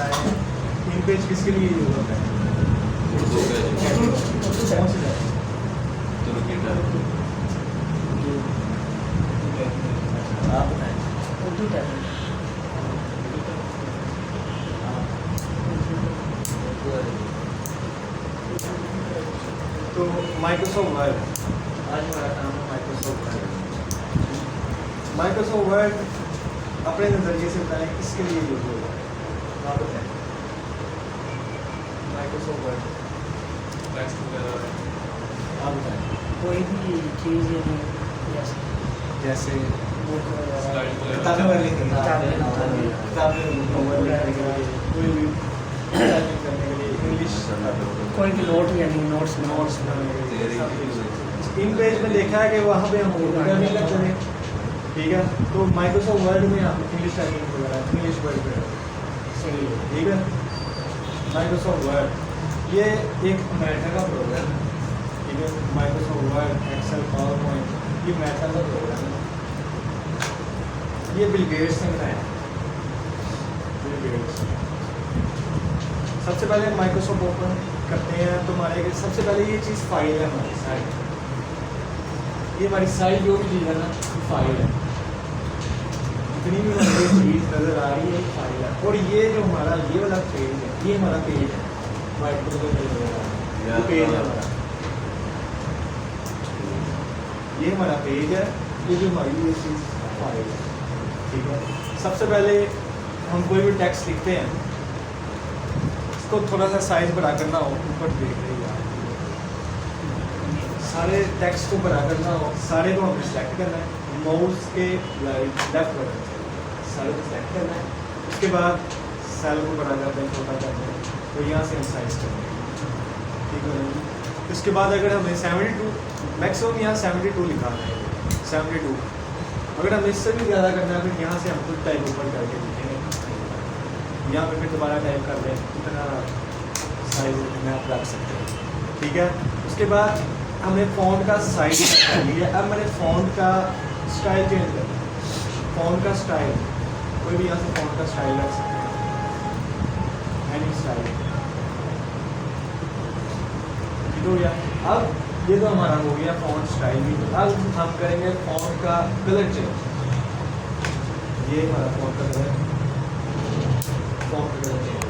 बताएं इन पेज किसके लिए यूज होता है? उर्दू का कौन सी है? तुर्की का आप बताएं। उर्दू टैबलेट तो माइक्रोसॉफ्ट वर्ड, आज हमारा काम है माइक्रोसॉफ्ट वर्ड। माइक्रोसॉफ्ट वर्ड अपने नज़रिए से बताएं किसके लिए यूज होगा? आप बताएं। माइक्रोसॉफ्ट वर्ड टेक्स्ट वगैरह आप बताएं। कोई भी चीज़ यानी जैसे जैसे बुक वगैरह स्लाइड किताबें वगैरह लिखने के लिए, किताबें होमवर्क लिखने के लिए, कोई भी टाइपिंग करने के लिए, इंग्लिश कोई भी नोट यानी नोट्स नोट्स बनाने के लिए, सब कुछ। इन पेज में देखा है कि वहाँ पे हम उर्दू का भी लेक्चर है, ठीक है। तो माइक्रोसॉफ्ट वर्ड में आप इंग्लिश टाइपिंग वगैरह, इंग्लिश वर्ड वगैरह, ठीक है। माइक्रोसॉफ्ट वर्ड ये एक अमेरिका का प्रोग्राम है, ठीक है। Microsoft Word, Excel, PowerPoint ये अमेरिका का प्रोग्राम है। ये बिल गेट्स ने बनाया, बिल गेट्स। सबसे पहले माइक्रोसॉफ्ट ओपन करते हैं तो हमारे सबसे पहले ये चीज़ फाइल है, हमारी साइट, ये हमारी साइट जो भी चीज़ है ना फाइल है। जितनी भी हमारी चीज़ नज़र आ रही है फाइल है। और ये जो हमारा ये वाला पेज है, ये हमारा पेज है, वाइट कलर का पेज है, ये पेज है हमारा, ये हमारा पेज है, ये जो हमारी ये चीज़ फाइल है, ठीक है। सबसे पहले हम कोई भी टेक्स्ट लिखते हैं, इसको थोड़ा सा साइज बड़ा करना हो, ऊपर देख रहे हैं आप, सारे टेक्स्ट को बड़ा करना हो, सारे को हमें सेलेक्ट करना है, माउस के लेफ्ट बटन से सारे को सेलेक्ट करना है। उसके बाद सेल को बड़ा करते हैं, छोटा करते हैं, तो यहाँ से हम साइज करते हैं, ठीक है। उसके बाद अगर हमें 72 मैक्सिमम यहाँ 72 लिखा है, 72 अगर हम इससे भी ज़्यादा करना है फिर यहाँ से हम कुछ टाइप ऊपर करके लिखेंगे, यहाँ पर फिर दोबारा टाइप कर लें, इतना साइज में आप रख सकते हैं, ठीक है। उसके बाद हमने फ़ॉन्ट का साइज कर लिया। अब मैंने फ़ॉन्ट का स्टाइल चेंज कर दिया, फ़ॉन्ट का स्टाइल कोई भी यहाँ से फ़ॉन्ट का स्टाइल रख सकते हैं, एनी स्टाइल, ठीक हो गया। अब ये तो हमारा हो गया फ़ॉन्ट स्टाइल भी। अब हम करेंगे फ़ॉन्ट का कलर चेंज। ये हमारा फ़ॉन्ट का कलर, फ़ॉन्ट का कलर चेंज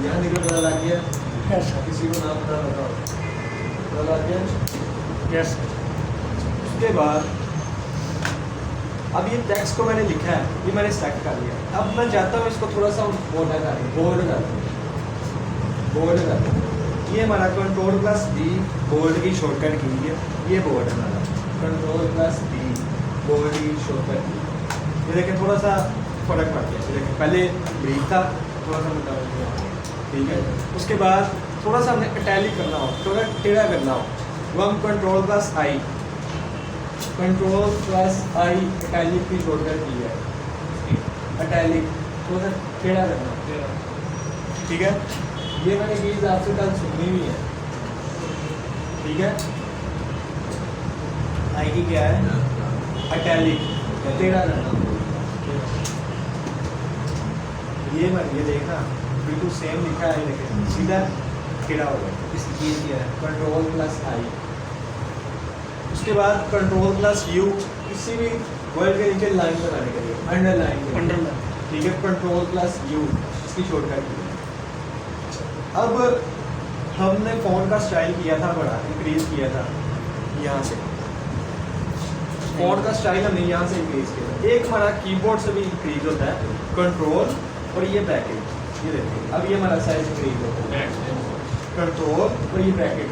यहाँ देखो पता लग गया, यस सर, किसी को नाम पता लग गया। यस। उसके बाद अब ये टेक्स्ट को मैंने लिखा है, ये मैंने सेलेक्ट कर लिया। अब मैं चाहता हूँ इसको थोड़ा सा बोल्ड कर दूँ, बोल्ड कर दूँ, बोल्ड कर दूँ। ये हमारा Ctrl+D बोल्ड की शॉर्टकट की है, ये बोल्ड है हमारा, Ctrl+D बोल्ड की शॉर्टकट की। ये देखें थोड़ा सा फर्क पड़ गया, ये देखें पहले ब्रीक था, थोड़ा सा मोटा हो गया, ठीक है। उसके बाद थोड़ा सा हमने इटैलिक करना हो, थोड़ा टेढ़ा करना हो, वो हम Ctrl+I इटैलिक की शॉर्टकट की है, इटैलिक थोड़ा सा टेढ़ा करना, ठीक है। ये मैंने चीज़ आपसे कल सुननी भी है, ठीक है। आई की क्या है? इटैलिक, टेढ़ा करना। ये मैंने ये देखना बिल्कुल सेम लिखा है, लेकिन सीधा टेढ़ा हो गया, इसकी ये किया है Ctrl+I। उसके बाद Ctrl+U किसी भी वर्ड के नीचे लाइन बनाने के लिए, अंडरलाइन, ठीक है, Ctrl+U इसकी शॉर्टकट की है। अब हमने फ़ॉन्ट का स्टाइल किया था बड़ा, इंक्रीज किया था यहाँ से, फ़ॉन्ट का स्टाइल हमने यहाँ से इंक्रीज किया था। एक हमारा कीबोर्ड से भी इंक्रीज होता है, कंट्रोल और ये ब्रैकेट, ये देखिए अब ये हमारा साइज इंक्रीज होता है, कंट्रोल और ये ब्रैकेट,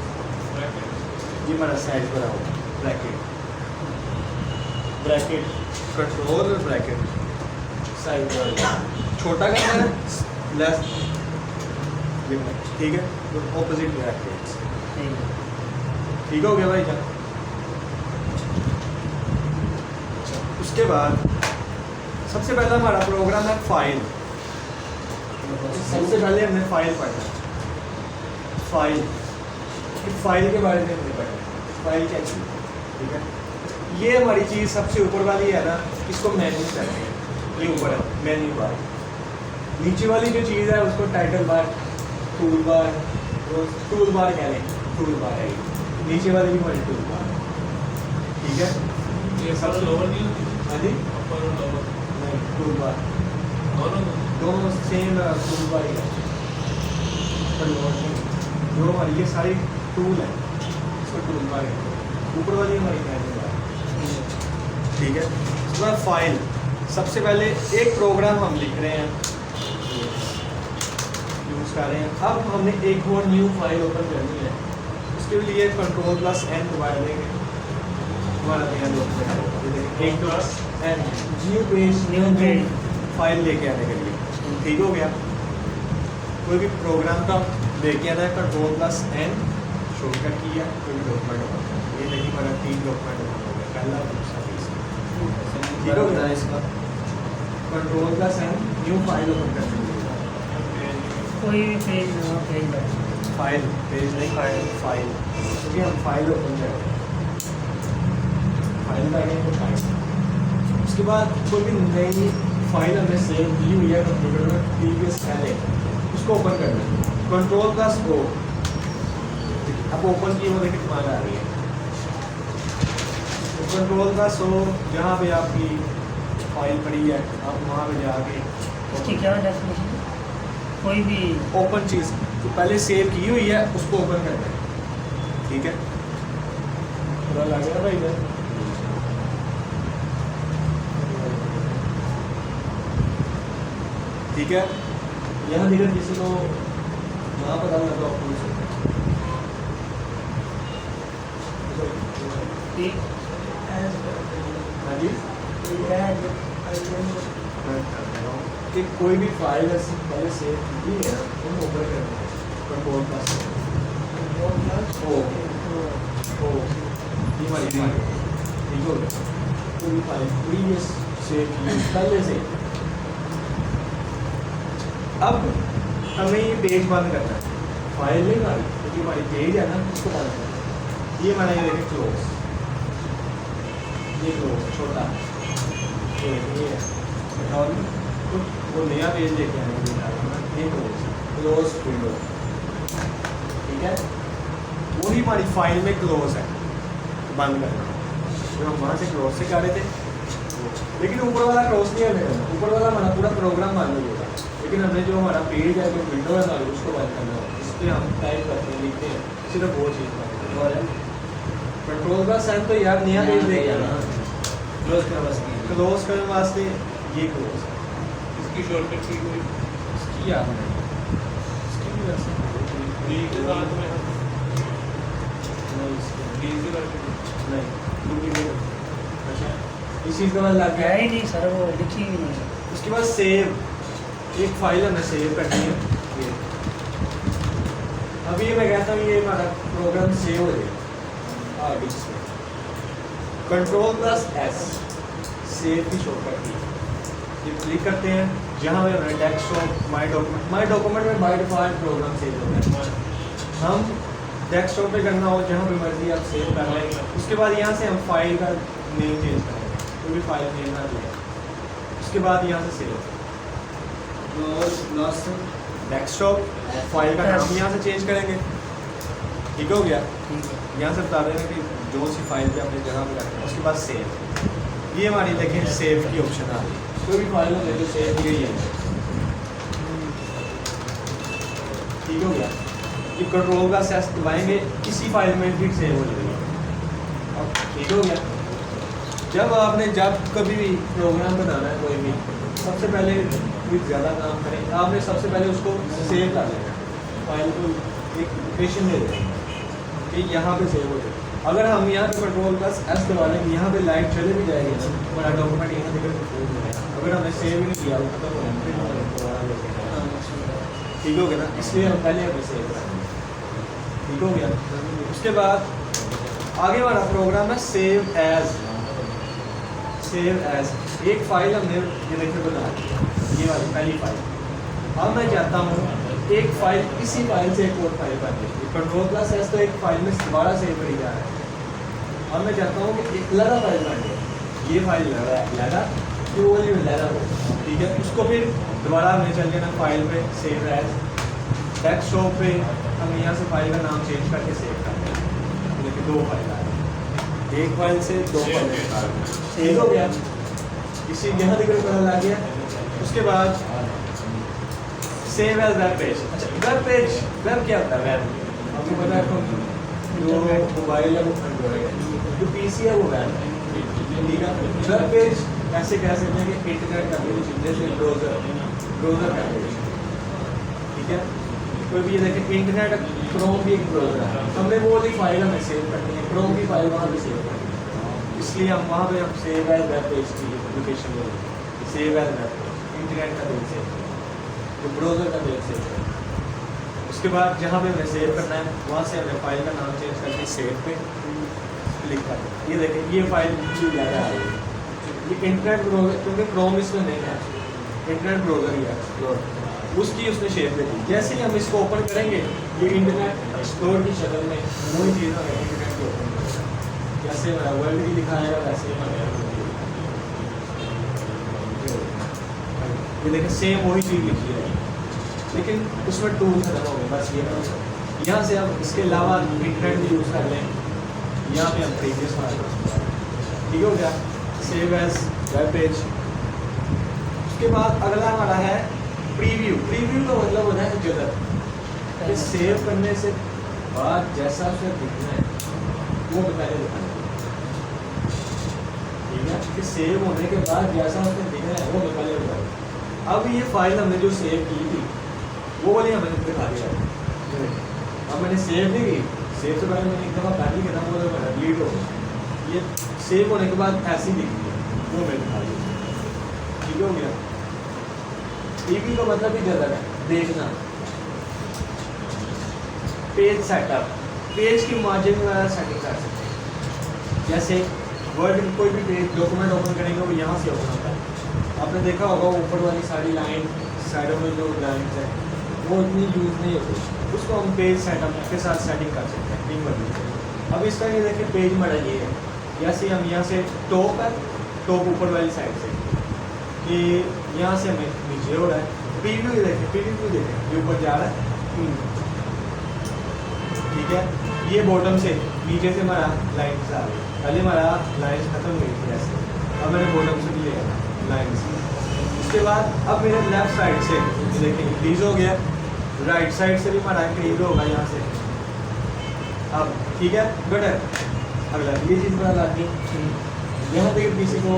ये हमारा साइज बड़ा होगा, ब्रैकेट, ब्रैकेट, कंट्रोल और ब्रैकेट, साइज बड़ा छोटा करना है, लेस, ठीक है, तो ऑपोजिट ब्रैकेट्स, ठीक हो गया भाई जान। उसके बाद सबसे पहला हमारा प्रोग्राम है फाइल। सबसे पहले हमने फाइल पढ़ना, फाइल, फाइल के बारे में हमने पढ़ा, फाइल क्या चीज़, ठीक है। ये हमारी चीज़ सबसे ऊपर वाली है ना, इसको मेन्यू कहते हैं, ये ऊपर है मेन्यू बार, नीचे वाली जो चीज़ है उसको टाइटल बार, टूल बार, तो टूल बार कह लें, टूल बार है ये। नीचे वाली भी हमारी टूल बार, ठीक है। ये सब लोअर नहीं होती, हाँ जी, अपर और लोअर नहीं टूल बार दोनों दोनों सेम टूल बार ही है, पर लोअर नहीं। जो हमारी ये सारी टूल है इसको टूल बार है। ऊपर वाली हमारी टाइटल बार, ठीक है। उसके बाद फाइल, सबसे पहले एक प्रोग्राम हम लिख रहे हैं, यूज़ कर रहे हैं। अब हमने एक और न्यू फाइल ओपन करनी है, उसके लिए Ctrl+N दबा देंगे, हमारा नया डॉक्यूमेंट एक plus an new page, new page file लेके आने के लिए, ठीक हो गया। कोई भी प्रोग्राम का लेके आना है, Ctrl+N शॉर्टकट किया, कोई भी डॉक्यूमेंट ओपन करना। ये नहीं हमारा 3 डॉक्यूमेंट ओपन हो गया, पहला दूसरा तीसरा, ठीक हो गया। इसका Ctrl+N न्यू फाइल ओपन करने के लिए, कोई भी पेज ना पेज बैठ फाइल, पेज नहीं फाइल, क्योंकि हम फाइल ओपन कर रहे हैं, फाइल लगाएंगे तो फाइल। उसके बाद कोई भी नई फाइल हमने सेव की हुई है कंप्यूटर में प्रीवियस पहले, उसको ओपन करना है। Ctrl+O, अब ओपन की वो देखिए कमांड आ रही है, Ctrl+O, जहाँ पे आपकी फाइल पड़ी है आप वहाँ पे जाके इसकी क्या डेफिनेशन है? कोई भी ओपन चीज़ जो पहले सेव की हुई है उसको ओपन करना है, ठीक है। पूरा लग गया भाई इधर, ठीक है। यहाँ दिखा किसी को वहाँ पता लगा तो आपको हाँ जी, कि कोई भी फाइल ऐसी पहले सेव की है उनको ओपन करना है। Ctrl+O, ये हमारी फाइल, ठीक हो गया। कोई भी फाइल प्रीवियस सेव की पहले से, अब हमें ये पेज बंद करना है, फाइल नहीं हमारी, क्योंकि हमारी पेज है ना उसको बंद करना है। ये हमारा ये देखिए क्लोज, ये क्लोज छोटा ये है, और वो नया पेज लेके आने के लिए डालना है, ये क्लोज विंडो, ठीक है। वही हमारी फाइल में क्लोज है, बंद करना जो हम वहाँ से क्लोज से कर रहे थे, लेकिन ऊपर वाला क्लोज नहीं है, ऊपर वाला हमारा पूरा प्रोग्राम बंद हो जाएगा। लेकिन हमने जो हमारा पेज है, जो विंडो है हमारी, उसको बंद करना है। इस पर हम टाइप करते हैं, लिखते हैं, सिर्फ वो चीज़ बंद और है। Ctrl+N तो यार नया पेज लेके आना, क्लोज करने वास्ते क्लोज करने वास्ते ये क्लोज है, इसकी शॉर्टकट की कोई इसकी याद नहीं, इसकी भी वैसे डी के साथ में नहीं, इसकी डी से करके नहीं, डुप्लीकेट। अच्छा, इस चीज़ का बाद लग गया है ही नहीं सर, वो लिखी भी नहीं। उसके बाद सेव, एक फाइल हमें सेव करनी है। ये अभी मैं कहता हूँ ये हमारा प्रोग्राम सेव हो जाएगा आगे से। Ctrl+S सेव की शॉर्टकट की, ये क्लिक करते हैं, जहाँ पे हमारे डेस्कटॉप माई डॉक्यूमेंट में बाय डिफॉल्ट प्रोग्राम सेव होता है। हम डेस्कटॉप पे करना हो जहाँ पे मर्जी आप सेव कर लेंगे। उसके बाद यहाँ से हम फाइल का नेम चेंज करेंगे, कोई भी फाइल नेम ना दिया। उसके बाद यहाँ से सेव डेस्कटॉप, फाइल का नाम यहाँ से चेंज करेंगे, ठीक हो गया। ठीक है, यहाँ से बता रहे हैं कि जो सी फाइल पे अपनी जगह पे रखना है। उसके बाद सेव, ये हमारी देखें सेव की ऑप्शन आ रही है। कोई भी फाइल हो तो सेव की गई है, ठीक हो गया। ये Ctrl+S दबाएंगे, इसी फाइल में फिर सेव हो जाएगी। अब ठीक हो गया। जब कभी भी प्रोग्राम बनाना है कोई भी, सबसे पहले कोई ज़्यादा काम करें, आपने सबसे पहले उसको सेव कर लेना, फाइल को एक लोकेशन दे दें कि यहाँ पे सेव हो जाए। अगर हम यहाँ पे Ctrl+S दबा लेंगे, यहाँ पे लाइट चले भी जाएगी ना, हमारा डॉक्यूमेंट यहाँ दिखेगा। अगर हमने सेव ही नहीं किया वो खत्म हो जाएगा, ठीक हो गया ना। इसलिए हम पहले हमें सेव करेंगे, ठीक हो गया। उसके बाद आगे हमारा प्रोग्राम है सेव एज। एक फाइल हमने ये देखिए बना दी, ये वाली पहली फाइल। अब मैं चाहता हूँ एक फाइल, इसी फाइल से एक और फाइल बन गई। Ctrl+S तो एक फाइल में दोबारा सेव करी जा रहा है। अब मैं चाहता हूँ कि एक अलग फाइल बन जाए, ये फाइल लगा, कि वो वाली लहरा हो, ठीक है। उसको फिर दोबारा हमें चल जाना फाइल पे, सेव एज डेस्कटॉप पे हम यहाँ से फाइल का नाम चेंज करके सेव करते हैं। देखिए 2 फाइल आ गई, एक फाइल से 2 फाइल ठीक हो गया। इसी यहाँ दिख रहा आ गया। उसके बाद सेव एज वेब पेज। अच्छा वेब पेज, वेब क्या होता है? वेब आपको पता है, जो मोबाइल है वो एंड्रॉइड है, जो पीसी है वो वेब है, ठीक है। वेब पेज ऐसे कह सकते हैं कि इंटरनेट का पेज, जैसे ब्राउज़र का पेज, ठीक है। कोई भी ये देखें इंटरनेट, क्रोम भी एक ब्राउज़र है, हमने वो वाली फाइल हमें सेव करनी है, क्रोम की फाइल वहाँ पे सेव करनी है, इसलिए हम वहाँ पे हम सेव एज वेब पेज की एप्लीकेशन में save as web page, internet का पेज सेव तो ब्राउज़र का पेज सेव करें। उसके बाद जहाँ पे हमें सेव करना है वहाँ से हमें फाइल का नाम चेंज करके सेव पे क्लिक कर दें। ये देखें ये फाइल ज़्यादा आ रही है, ये इंटरनेट ब्राउज़र, क्योंकि क्रोम इसमें नहीं है, इंटरनेट ब्राउज़र ही है एक्सप्लोर, उसकी उसने शेप दे दी। जैसे ही हम इसको ओपन करेंगे ये इंटरनेट एक्सप्लोर की शक्ल में वही चीज़ हमें इंटरनेट को ओपन करेगा, जैसे हमारा वर्ल्ड भी दिखाएगा वैसे ही हमारे ये देखें सेम वही चीज़ लिखी है, लेकिन उसमें टूल खत्म हो गए, बस ये ना। यहाँ से हम इसके अलावा इंटरनेट भी यूज़ कर लें, यहाँ पे हम प्रीवियस वाला ठीक हो गया, सेव एज वेब पेज। उसके बाद अगला हमारा है प्रीव्यू। प्रीव्यू का मतलब होता है जगह कि सेव करने से बाद जैसा उसे दिखना है वो पहले दिखाना है, ठीक है। कि सेव होने के बाद जैसा उसने दिखना है वो पहले दिखाना। अब ये फाइल हमने जो सेव की थी वो वाली हमें दिखा दिया, अब मैंने सेव नहीं की, सेव से पहले मैंने एक दफ़ा पहले किया था, वो डिलीट हो गया, ये सेव होने के बाद ऐसी दिख रही है वो मैंने दिखा दी, ठीक हो गया। टीवी का मतलब ही जगह है देखना। पेज सेटअप, पेज की मार्जिन वगैरह सेटिंग कर सकते हैं, जैसे वर्ड कोई भी पेज डॉक्यूमेंट ओपन करेंगे वो यहाँ से ओपन होता है। आपने देखा होगा ऊपर वाली सारी लाइन साइडों में जो लाइन्स है वो इतनी यूज़ नहीं होती, उसको हम पेज सेटअप के साथ सेटिंग कर सकते हैं, टीम बदल। अब इसका ये देखिए पेज मॉडल ये है, जैसे हम यहाँ से टॉप है, टॉप ऊपर वाली साइड से कि यहाँ से हमें नीचे हो रहा है, प्रीव्यू देखें, प्रीव्यू देखें ये ऊपर जा रहा है, ठीक है। ये बॉटम से नीचे से हमारा लाइन्स आ रही है, पहले हमारा लाइन्स खत्म हुई थी ऐसे, अब मैंने बॉटम से भी लिया लाइन्स। उसके बाद अब मेरे लेफ्ट साइड से देखिए इंक्रीज हो गया, राइट साइड से भी हमारा इंक्रीज होगा यहाँ से, अब ठीक है बेटर। अगला ये चीज़ पता लग गई, यहाँ तक किसी को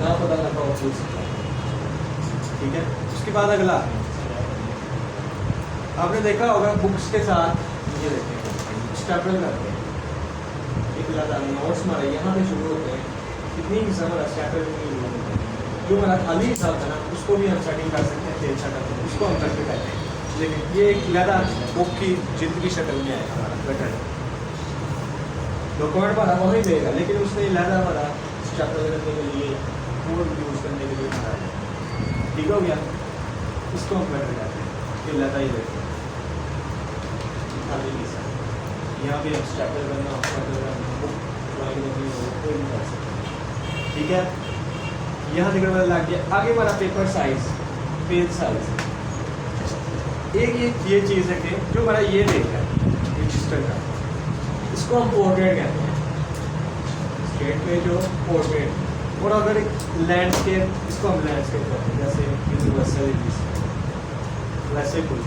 ना पता लगा हो पूछ सकता है, ठीक है। उसके बाद अगला आपने देखा होगा बुक्स के साथ ये देखें स्टेपल करते हैं, एक लगा नोट्स हमारे यहाँ पे शुरू होते हैं, कितनी किस्म हमारा स्टेपल जो हमारा खाली हिसाब था ना उसको भी हम सेटिंग कर सकते हैं, पेज सेटअप उसको हम करके कहते हैं। लेकिन ये एक लगा बुक की जिद की शक्ल में आएगा हमारा बेटर डॉक्यूमेंट हमारा वही देगा, लेकिन उसने लहरा हमारा स्टेपल करने के लिए कोड यूज़ करने के लिए बनाया, ठीक हो गया। इसको हम बेटर कहते हैं कि लहरा ही देते खाली हिस्सा, यहाँ पे हम स्टेपल करना बुक ड्राइंग करनी हो कोई भी कर सकते, ठीक है। यहाँ दिखने वाला लग गया। आगे हमारा पेपर साइज, पेज साइज, एक ये चीज़ है कि जो हमारा ये पेज है रजिस्टर का, इसको हम पोर्ट्रेट कहते हैं, स्ट्रेट पेज हो पोर्ट्रेट, और अगर लैंडस्केप इसको हम लैंडस्केप कहते हैं, जैसे यूनिवर्सल वैसे कुछ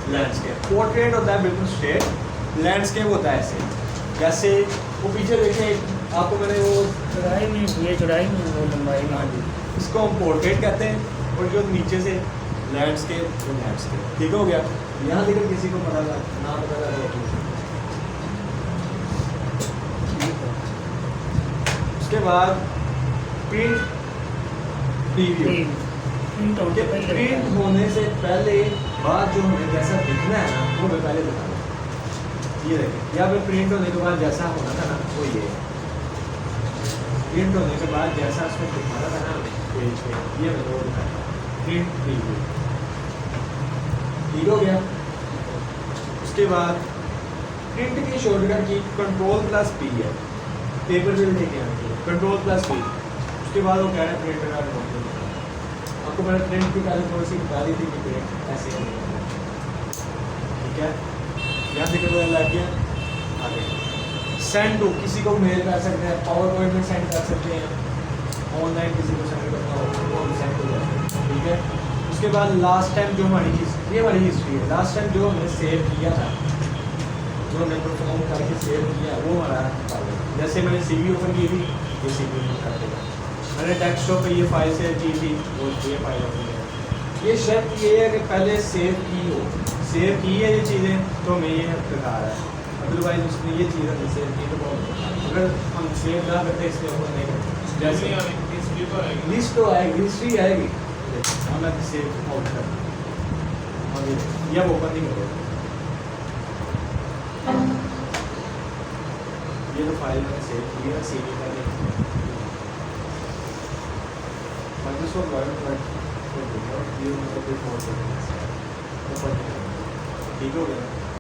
लैंडस्केप। पोर्ट्रेट होता है बिल्कुल स्ट्रेट, लैंडस्केप होता है ऐसे, जैसे वो पीछे देखें आपको मैंने वो चौड़ाई में ये चौड़ाई में वो लंबाई में, इसको हम पोर्ट्रेट कहते हैं, और जो नीचे से लैंडस्केप वो लैंडस्केप, ठीक हो गया। यहाँ देखकर किसी को पता लगा ना पता लगा। उसके बाद प्रिंट प्रीव्यू, प्रिंट होने से पहले बाद जो हमें जैसा दिखना है ना वो मैं पहले दिखाना। ये देखें यहाँ पे प्रिंट होने के बाद जैसा होना था ना वो ये, प्रिंट होने के बाद जैसा उसमें दिखाना था ना पेज पे, ये मैं वो दिखाया प्रिंट प्रीव्यू, ठीक हो गया। उसके बाद प्रिंट की शॉर्टकट की Ctrl+P है, पेपर पे भी लेके आना चाहिए Ctrl+P, उसके बाद वो कह रहे हैं प्रिंट का रिकॉर्ड आपको मैंने प्रिंट की पहले थोड़ी सी बता दी थी कि प्रिंट ऐसे ही नहीं है। ठीक है, यहाँ से पता लग गया। आगे सेंड टू, किसी को मेल कर सकते हैं, पावर पॉइंट में सेंड कर सकते हैं, ऑनलाइन किसी को सेंड करना हो वो सेंड हो जाए। ठीक है, उसके बाद लास्ट टाइम जो हमारी हिस्ट्री, ये हमारी हिस्ट्री है, लास्ट टाइम जो हमने सेव किया था, जो हमने परफॉर्म करके सेव किया वो हमारा फाइल है। जैसे मैंने CV ओपन की थी, ये CV ओपन कर देगा। मैंने डेस्कटॉप पे ये फाइल सेव की थी, वो ये फाइल ओपन है। ये शर्त ये है कि पहले सेव की हो, सेव की है ये चीज़ें तो हमें ये बेकार है, अदरवाइज उसने ये चीज़ हमने सेव की तो बहुत बेकार है। अगर हम सेव ना करते इसलिए ओपन नहीं करते, जैसे हिस्ट्री तो आएगी। लिस्ट तो आएगी, हिस्ट्री आएगी, हम मैं सेव आउट कर आगे ये अब ओपन नहीं करेगा। ये तो फाइल मैंने सेव की है, CV का देखिए माइक्रोसॉफ्ट वर्ड ये मतलब कोई फोन ठीक हो गया।